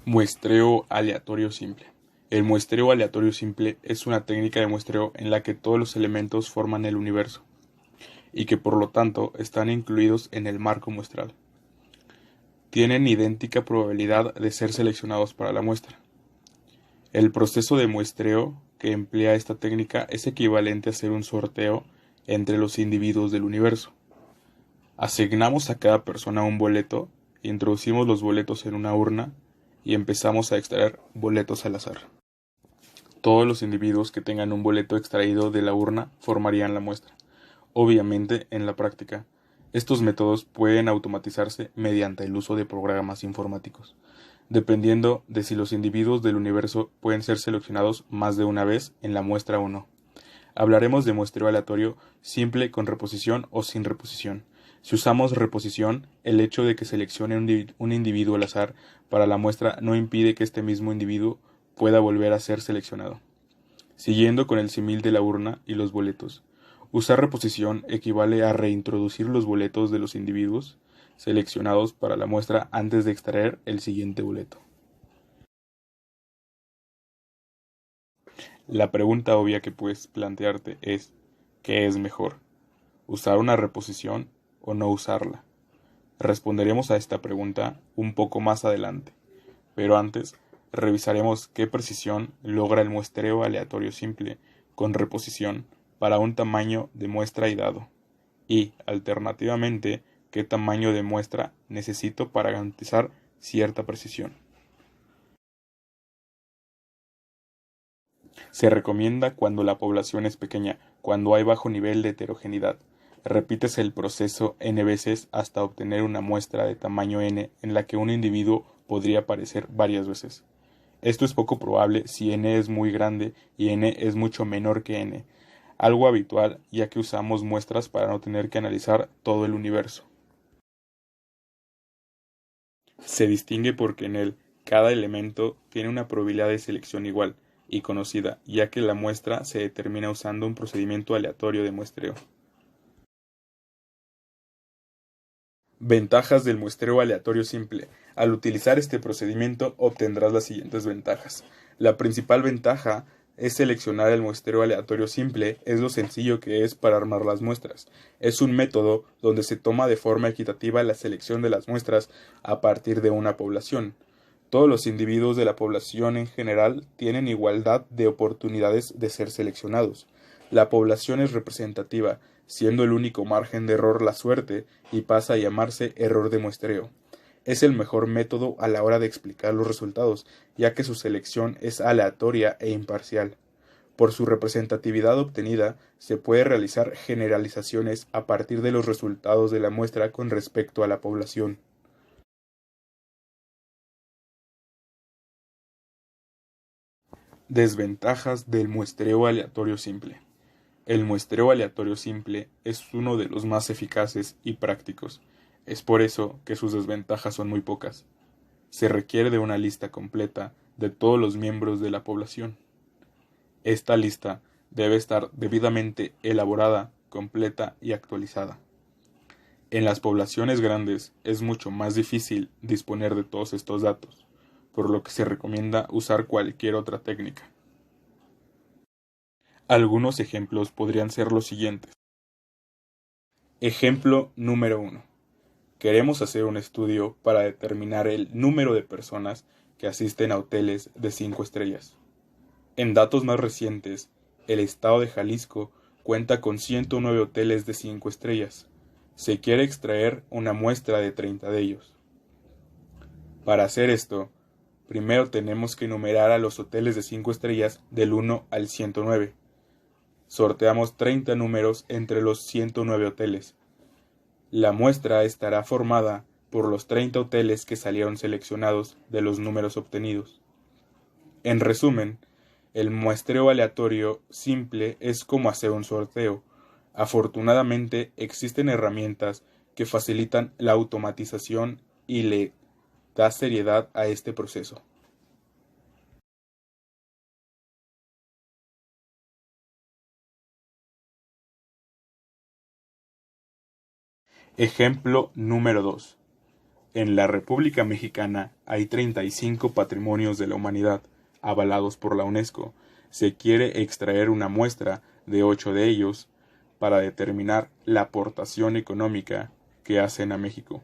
Muestreo aleatorio simple. El muestreo aleatorio simple es una técnica de muestreo en la que todos los elementos forman el universo y que por lo tanto están incluidos en el marco muestral. Tienen idéntica probabilidad de ser seleccionados para la muestra. El proceso de muestreo que emplea esta técnica es equivalente a hacer un sorteo entre los individuos del universo. Asignamos a cada persona un boleto, introducimos los boletos en una urna y empezamos a extraer boletos al azar. Todos los individuos que tengan un boleto extraído de la urna formarían la muestra. Obviamente, en la práctica, estos métodos pueden automatizarse mediante el uso de programas informáticos, dependiendo de si los individuos del universo pueden ser seleccionados más de una vez en la muestra o no. Hablaremos de muestreo aleatorio simple con reposición o sin reposición. Si usamos reposición, el hecho de que seleccione un individuo al azar para la muestra no impide que este mismo individuo pueda volver a ser seleccionado. Siguiendo con el símil de la urna y los boletos, usar reposición equivale a reintroducir los boletos de los individuos seleccionados para la muestra antes de extraer el siguiente boleto. La pregunta obvia que puedes plantearte es, ¿qué es mejor? ¿Usar una reposición o no usarla? Responderemos a esta pregunta un poco más adelante, pero antes revisaremos qué precisión logra el muestreo aleatorio simple con reposición para un tamaño de muestra y dado, y, alternativamente, qué tamaño de muestra necesito para garantizar cierta precisión. Se recomienda cuando la población es pequeña, cuando hay bajo nivel de heterogeneidad. Repítese el proceso n veces hasta obtener una muestra de tamaño n en la que un individuo podría aparecer varias veces. Esto es poco probable si n es muy grande y n es mucho menor que n, algo habitual ya que usamos muestras para no tener que analizar todo el universo. Se distingue porque en él cada elemento tiene una probabilidad de selección igual y conocida, ya que la muestra se determina usando un procedimiento aleatorio de muestreo. Ventajas del muestreo aleatorio simple. Al utilizar este procedimiento obtendrás las siguientes ventajas. La principal ventaja es seleccionar el muestreo aleatorio simple, es lo sencillo que es para armar las muestras. Es un método donde se toma de forma equitativa la selección de las muestras a partir de una población. Todos los individuos de la población en general tienen igualdad de oportunidades de ser seleccionados. La población es representativa, siendo el único margen de error la suerte, y pasa a llamarse error de muestreo. Es el mejor método a la hora de explicar los resultados, ya que su selección es aleatoria e imparcial. Por su representatividad obtenida, se puede realizar generalizaciones a partir de los resultados de la muestra con respecto a la población. Desventajas del muestreo aleatorio simple. El muestreo aleatorio simple es uno de los más eficaces y prácticos. Es por eso que sus desventajas son muy pocas. Se requiere de una lista completa de todos los miembros de la población. Esta lista debe estar debidamente elaborada, completa y actualizada. En las poblaciones grandes es mucho más difícil disponer de todos estos datos, por lo que se recomienda usar cualquier otra técnica. Algunos ejemplos podrían ser los siguientes. Ejemplo número 1. Queremos hacer un estudio para determinar el número de personas que asisten a hoteles de 5 estrellas. En datos más recientes, el estado de Jalisco cuenta con 109 hoteles de 5 estrellas. Se quiere extraer una muestra de 30 de ellos. Para hacer esto, primero tenemos que enumerar a los hoteles de 5 estrellas del 1 al 109. Sorteamos 30 números entre los 109 hoteles. La muestra estará formada por los 30 hoteles que salieron seleccionados de los números obtenidos. En resumen, el muestreo aleatorio simple es como hacer un sorteo. Afortunadamente existen herramientas que facilitan la automatización y le da seriedad a este proceso. Ejemplo número 2. En la República Mexicana hay 35 patrimonios de la humanidad, avalados por la UNESCO. Se quiere extraer una muestra de 8 de ellos para determinar la aportación económica que hacen a México.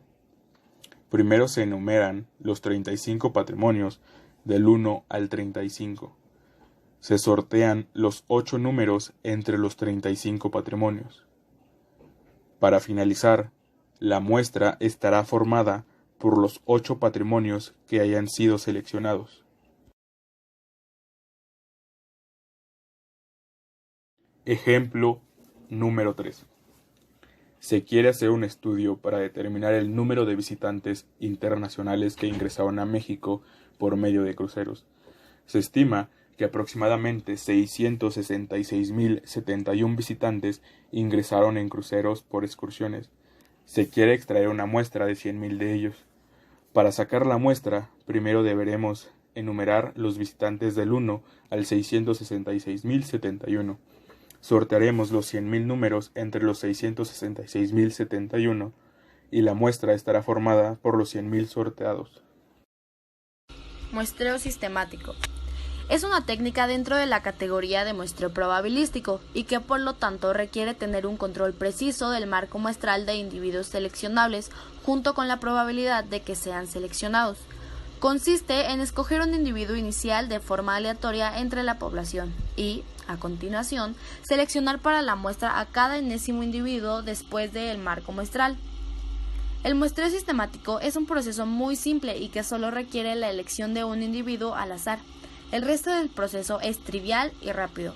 Primero se enumeran los 35 patrimonios del 1 al 35. Se sortean los 8 números entre los 35 patrimonios. Para finalizar, la muestra estará formada por los 8 patrimonios que hayan sido seleccionados. Ejemplo número 3. Se quiere hacer un estudio para determinar el número de visitantes internacionales que ingresaron a México por medio de cruceros. Se estima que aproximadamente 666.071 visitantes ingresaron en cruceros por excursiones. Se quiere extraer una muestra de 100.000 de ellos. Para sacar la muestra, primero deberemos enumerar los visitantes del 1 al 666.071. Sortearemos los 100.000 números entre los 666.071 y la muestra estará formada por los 100.000 sorteados. Muestreo sistemático. Es una técnica dentro de la categoría de muestreo probabilístico y que por lo tanto requiere tener un control preciso del marco muestral de individuos seleccionables junto con la probabilidad de que sean seleccionados. Consiste en escoger un individuo inicial de forma aleatoria entre la población y, a continuación, seleccionar para la muestra a cada enésimo individuo después del marco muestral. El muestreo sistemático es un proceso muy simple y que solo requiere la elección de un individuo al azar. El resto del proceso es trivial y rápido.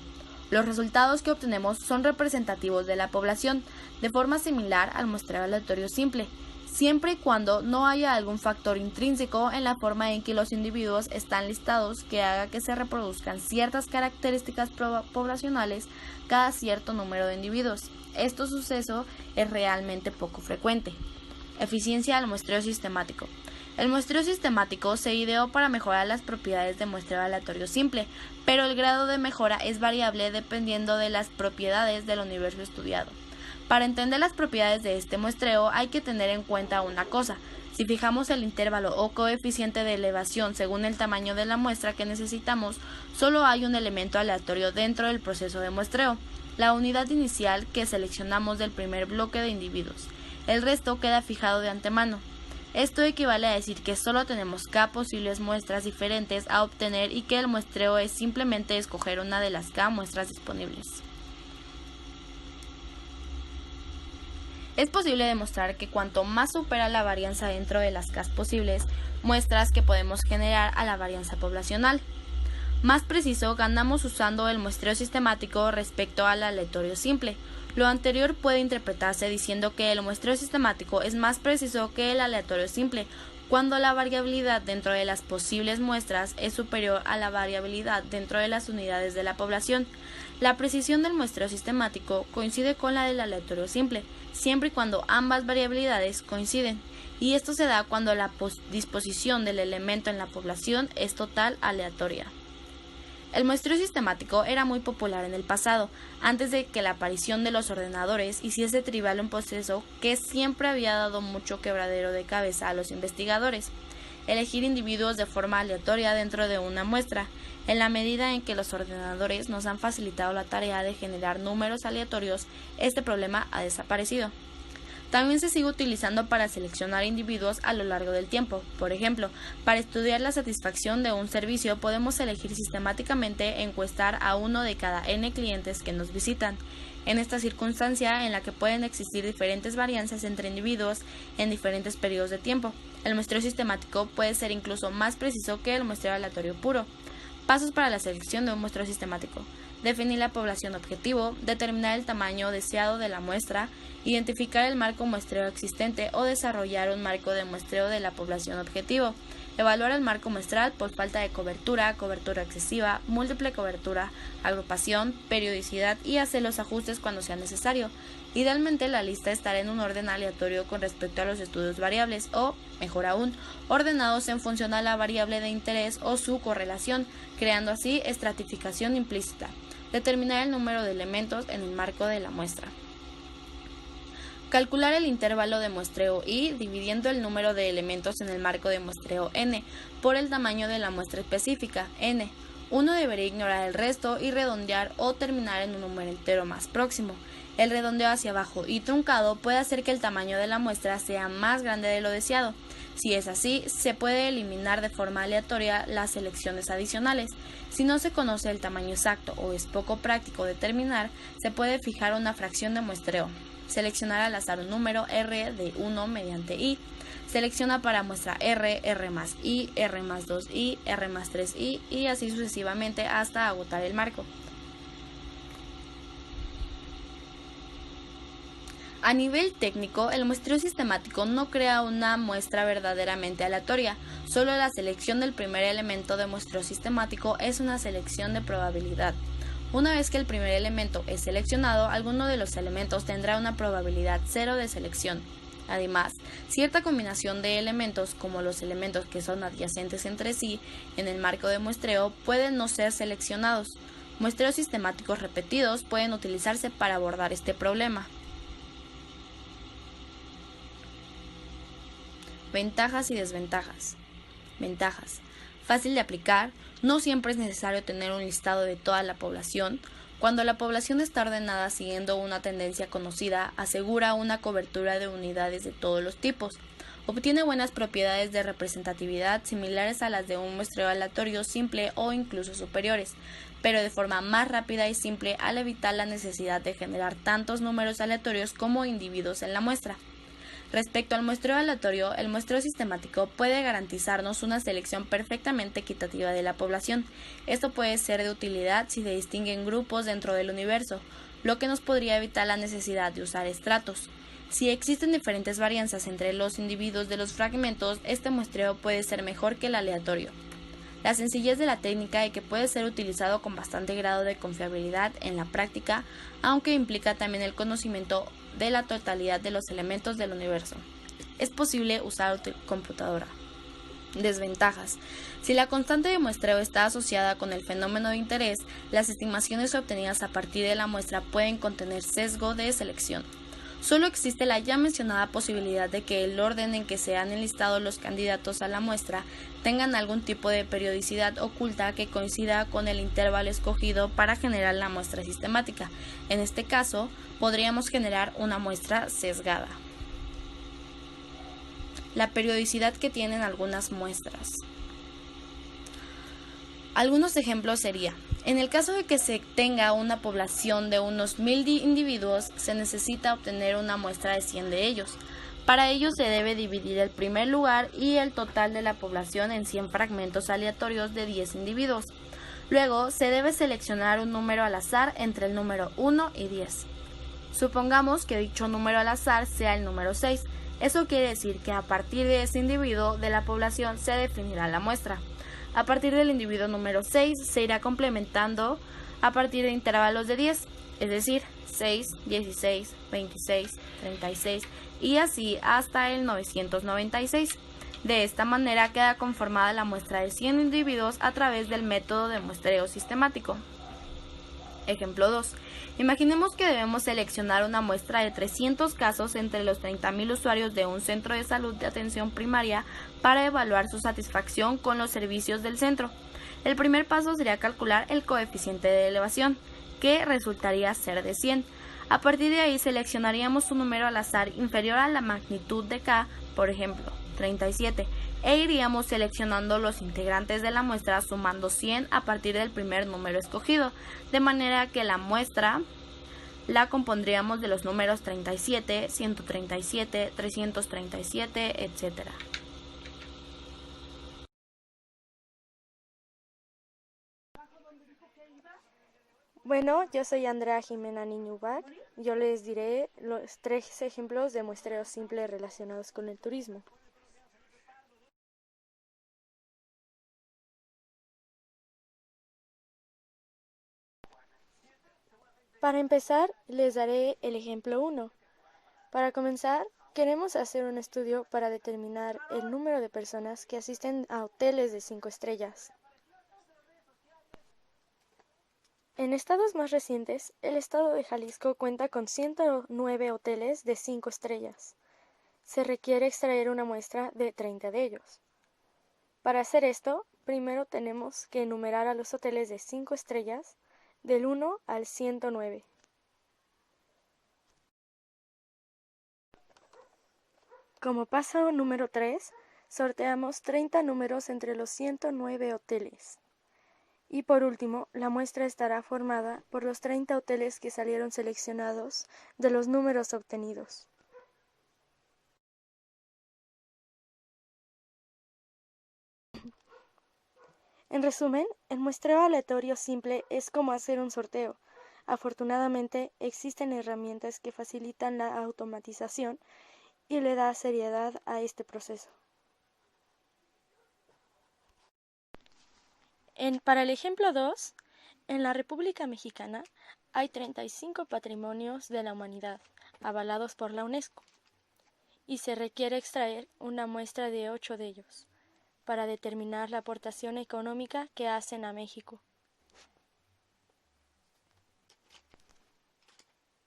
Los resultados que obtenemos son representativos de la población, de forma similar al muestreo aleatorio simple, siempre y cuando no haya algún factor intrínseco en la forma en que los individuos están listados que haga que se reproduzcan ciertas características poblacionales cada cierto número de individuos. Este suceso es realmente poco frecuente. Eficiencia del muestreo sistemático. El muestreo sistemático se ideó para mejorar las propiedades de muestreo aleatorio simple, pero el grado de mejora es variable dependiendo de las propiedades del universo estudiado. Para entender las propiedades de este muestreo hay que tener en cuenta una cosa. Si fijamos el intervalo o coeficiente de elevación según el tamaño de la muestra que necesitamos, solo hay un elemento aleatorio dentro del proceso de muestreo, la unidad inicial que seleccionamos del primer bloque de individuos. El resto queda fijado de antemano. Esto equivale a decir que solo tenemos K posibles muestras diferentes a obtener y que el muestreo es simplemente escoger una de las K muestras disponibles. Es posible demostrar que cuanto más supera la varianza dentro de las K posibles muestras que podemos generar a la varianza poblacional, más preciso ganamos usando el muestreo sistemático respecto al aleatorio simple. Lo anterior puede interpretarse diciendo que el muestreo sistemático es más preciso que el aleatorio simple, cuando la variabilidad dentro de las posibles muestras es superior a la variabilidad dentro de las unidades de la población. La precisión del muestreo sistemático coincide con la del aleatorio simple, siempre y cuando ambas variabilidades coinciden, y esto se da cuando la disposición del elemento en la población es total aleatoria. El muestreo sistemático era muy popular en el pasado, antes de que la aparición de los ordenadores hiciese trivial un proceso que siempre había dado mucho quebradero de cabeza a los investigadores: elegir individuos de forma aleatoria dentro de una muestra. En la medida en que los ordenadores nos han facilitado la tarea de generar números aleatorios, este problema ha desaparecido. También se sigue utilizando para seleccionar individuos a lo largo del tiempo. Por ejemplo, para estudiar la satisfacción de un servicio podemos elegir sistemáticamente encuestar a uno de cada n clientes que nos visitan. En esta circunstancia, en la que pueden existir diferentes varianzas entre individuos en diferentes periodos de tiempo, el muestreo sistemático puede ser incluso más preciso que el muestreo aleatorio puro. Pasos para la selección de un muestreo sistemático: definir la población objetivo, determinar el tamaño deseado de la muestra, identificar el marco muestreo existente o desarrollar un marco de muestreo de la población objetivo, evaluar el marco muestral por falta de cobertura, cobertura excesiva, múltiple cobertura, agrupación, periodicidad y hacer los ajustes cuando sea necesario. Idealmente la lista estará en un orden aleatorio con respecto a los estudios variables o, mejor aún, ordenados en función a la variable de interés o su correlación, creando así estratificación implícita. Determinar el número de elementos en el marco de la muestra. Calcular el intervalo de muestreo I dividiendo el número de elementos en el marco de muestreo n por el tamaño de la muestra específica, n. Uno debería ignorar el resto y redondear o terminar en un número entero más próximo. El redondeo hacia abajo y truncado puede hacer que el tamaño de la muestra sea más grande de lo deseado. Si es así, se puede eliminar de forma aleatoria las selecciones adicionales. Si no se conoce el tamaño exacto o es poco práctico determinar, se puede fijar una fracción de muestreo. Seleccionar al azar un número R de 1 mediante I. Selecciona para muestra R, R más I, R más 2I, R más 3I y así sucesivamente hasta agotar el marco. A nivel técnico, el muestreo sistemático no crea una muestra verdaderamente aleatoria, solo la selección del primer elemento de muestreo sistemático es una selección de probabilidad. Una vez que el primer elemento es seleccionado, alguno de los elementos tendrá una probabilidad 0 de selección. Además, cierta combinación de elementos, como los elementos que son adyacentes entre sí en el marco de muestreo, pueden no ser seleccionados. Muestreos sistemáticos repetidos pueden utilizarse para abordar este problema. Ventajas y desventajas. Ventajas. Fácil de aplicar. No siempre es necesario tener un listado de toda la población. Cuando la población está ordenada siguiendo una tendencia conocida, asegura una cobertura de unidades de todos los tipos. Obtiene buenas propiedades de representatividad similares a las de un muestreo aleatorio simple o incluso superiores, pero de forma más rápida y simple al evitar la necesidad de generar tantos números aleatorios como individuos en la muestra. Respecto al muestreo aleatorio, el muestreo sistemático puede garantizarnos una selección perfectamente equitativa de la población. Esto puede ser de utilidad si se distinguen grupos dentro del universo, lo que nos podría evitar la necesidad de usar estratos. Si existen diferentes varianzas entre los individuos de los fragmentos, este muestreo puede ser mejor que el aleatorio. La sencillez de la técnica y que puede ser utilizado con bastante grado de confiabilidad en la práctica, aunque implica también el conocimiento de la totalidad de los elementos del universo. Es posible usar computadora. Desventajas. Si la constante de muestreo está asociada con el fenómeno de interés, las estimaciones obtenidas a partir de la muestra pueden contener sesgo de selección. Solo existe la ya mencionada posibilidad de que el orden en que se han enlistado los candidatos a la muestra tengan algún tipo de periodicidad oculta que coincida con el intervalo escogido para generar la muestra sistemática. En este caso, podríamos generar una muestra sesgada. La periodicidad que tienen algunas muestras. Algunos ejemplos serían: en el caso de que se tenga una población de unos 1000 individuos, se necesita obtener una muestra de 100 de ellos. Para ello se debe dividir el primer lugar y el total de la población en 100 fragmentos aleatorios de 10 individuos. Luego se debe seleccionar un número al azar entre el número 1 y 10. Supongamos que dicho número al azar sea el número 6. Eso quiere decir que a partir de ese individuo de la población se definirá la muestra. A partir del individuo número 6 se irá complementando a partir de intervalos de 10, es decir, 6, 16, 26, 36 y así hasta el 996. De esta manera queda conformada la muestra de 100 individuos a través del método de muestreo sistemático. Ejemplo 2. Imaginemos que debemos seleccionar una muestra de 300 casos entre los 30.000 usuarios de un centro de salud de atención primaria para evaluar su satisfacción con los servicios del centro. El primer paso sería calcular el coeficiente de elevación, que resultaría ser de 100. A partir de ahí seleccionaríamos un número al azar inferior a la magnitud de K, por ejemplo, 37, e iríamos seleccionando los integrantes de la muestra sumando 100 a partir del primer número escogido, de manera que la muestra la compondríamos de los números 37, 137, 337, etc. Bueno, yo soy Andrea Jimena Niñubac. Yo les diré los 3 ejemplos de muestreos simples relacionados con el turismo. Para empezar, les daré el ejemplo 1. Para comenzar, queremos hacer un estudio para determinar el número de personas que asisten a hoteles de 5 estrellas. En estados más recientes, el estado de Jalisco cuenta con 109 hoteles de 5 estrellas. Se requiere extraer una muestra de 30 de ellos. Para hacer esto, primero tenemos que enumerar a los hoteles de 5 estrellas del 1 al 109. Como paso número 3, sorteamos 30 números entre los 109 hoteles. Y por último, la muestra estará formada por los 30 hoteles que salieron seleccionados de los números obtenidos. En resumen, el muestreo aleatorio simple es como hacer un sorteo. Afortunadamente, existen herramientas que facilitan la automatización y le da seriedad a este proceso. Para el ejemplo 2, en la República Mexicana hay 35 patrimonios de la humanidad avalados por la UNESCO y se requiere extraer una muestra de 8 de ellos para determinar la aportación económica que hacen a México.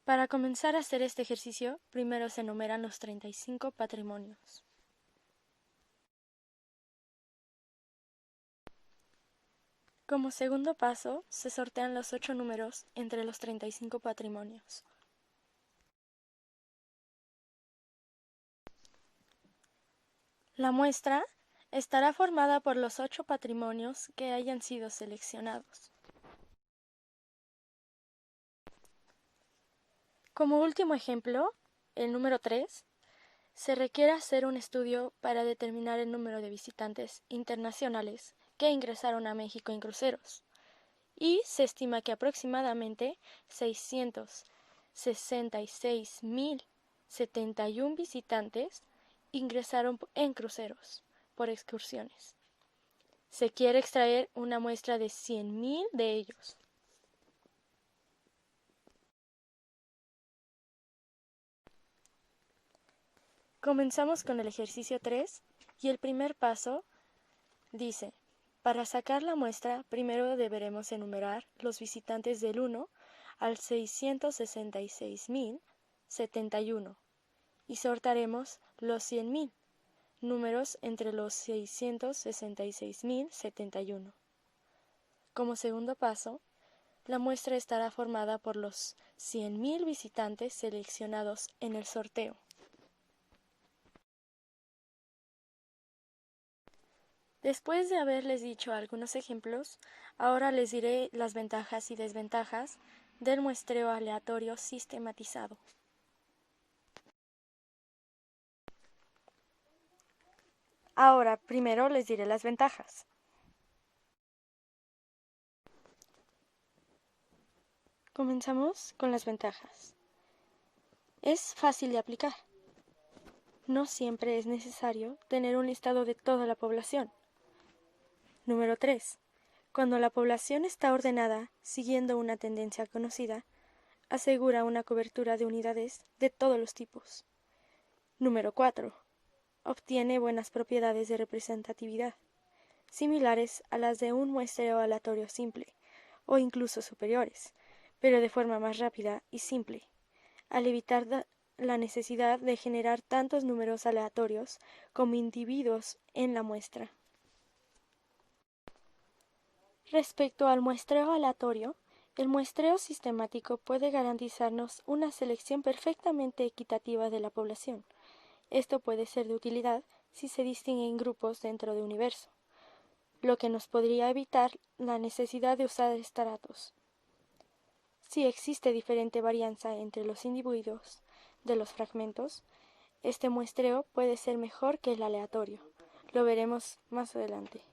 Para comenzar a hacer este ejercicio, primero se enumeran los 35 patrimonios. Como segundo paso, se sortean los 8 números entre los 35 patrimonios. La muestra estará formada por los 8 patrimonios que hayan sido seleccionados. Como último ejemplo, el número 3, se requiere hacer un estudio para determinar el número de visitantes internacionales que ingresaron a México en cruceros, y se estima que aproximadamente 666.071 visitantes ingresaron en cruceros por excursiones. Se quiere extraer una muestra de 100.000 de ellos. Comenzamos con el ejercicio 3 y el primer paso dice: para sacar la muestra, primero deberemos enumerar los visitantes del 1 al 666.071 y sortaremos los 100.000 números entre los 666.071. Como segundo paso, la muestra estará formada por los 100.000 visitantes seleccionados en el sorteo. Después de haberles dicho algunos ejemplos, ahora les diré las ventajas y desventajas del muestreo aleatorio sistematizado. Ahora, primero les diré las ventajas. Comenzamos con las ventajas. Es fácil de aplicar. No siempre es necesario tener un listado de toda la población. Número 3. Cuando la población está ordenada, siguiendo una tendencia conocida, asegura una cobertura de unidades de todos los tipos. Número 4. Obtiene buenas propiedades de representatividad, similares a las de un muestreo aleatorio simple, o incluso superiores, pero de forma más rápida y simple, al evitar la necesidad de generar tantos números aleatorios como individuos en la muestra. Respecto al muestreo aleatorio, el muestreo sistemático puede garantizarnos una selección perfectamente equitativa de la población. Esto puede ser de utilidad si se distinguen grupos dentro de un universo, lo que nos podría evitar la necesidad de usar estratos. Si existe diferente varianza entre los individuos de los fragmentos, este muestreo puede ser mejor que el aleatorio. Lo veremos más adelante.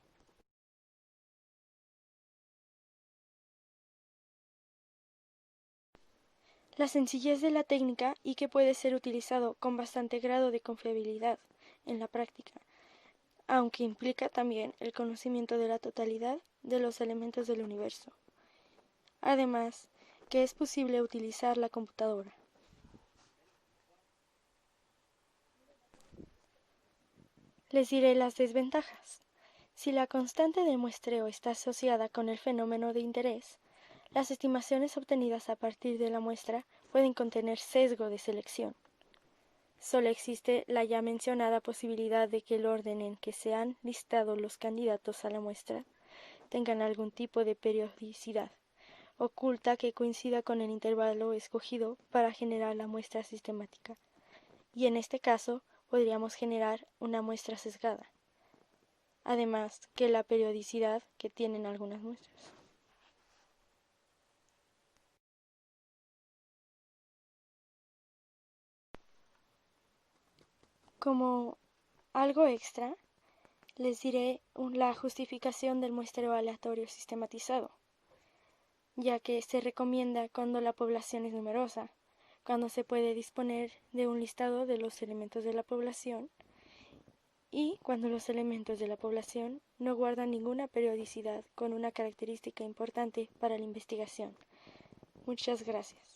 La sencillez de la técnica y que puede ser utilizado con bastante grado de confiabilidad en la práctica, aunque implica también el conocimiento de la totalidad de los elementos del universo. Además, que es posible utilizar la computadora. Les diré las desventajas. Si la constante de muestreo está asociada con el fenómeno de interés, Las estimaciones obtenidas a partir de la muestra pueden contener sesgo de selección. Solo existe la ya mencionada posibilidad de que el orden en que se han listado los candidatos a la muestra tengan algún tipo de periodicidad oculta que coincida con el intervalo escogido para generar la muestra sistemática, y en este caso podríamos generar una muestra sesgada, además que la periodicidad que tienen algunas muestras. Como algo extra, les diré la justificación del muestreo aleatorio sistematizado, ya que se recomienda cuando la población es numerosa, cuando se puede disponer de un listado de los elementos de la población y cuando los elementos de la población no guardan ninguna periodicidad con una característica importante para la investigación. Muchas gracias.